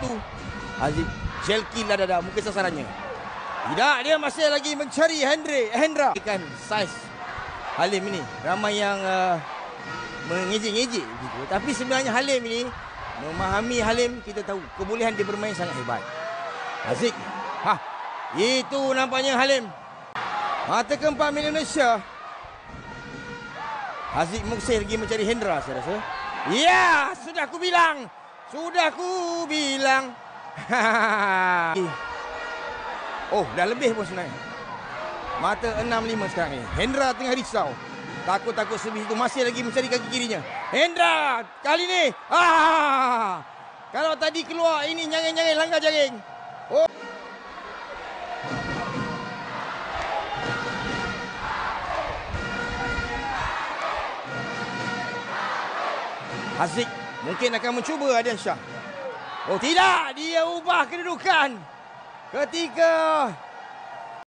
satu. Haziq jelki lah dada, mungkin sasarannya. Tidak, dia masih lagi mencari Hendra. Kan saiz Halim ini. Ramai yang mengejek-ngejek gitu. Tapi sebenarnya Halim ini, memahami Halim, kita tahu kebolehan dia bermain sangat hebat. Haziq. Itu nampaknya Halim. Mata keempat milik Malaysia. Haziq Muksir lagi mencari Hendra, saya rasa. Ya, sudah aku bilang. Oh, dah lebih pun sebenarnya. Mata 6-5 sekarang ni. Hendra tengah risau. Takut-takut sebis itu masih lagi mencari kaki kirinya. Hendra kali ni. Kalau tadi keluar ini nyangin-nyangin langgar jaring. Oh. Haziq mungkin akan mencuba Adian Shah. Oh tidak, dia ubah kedudukan ketika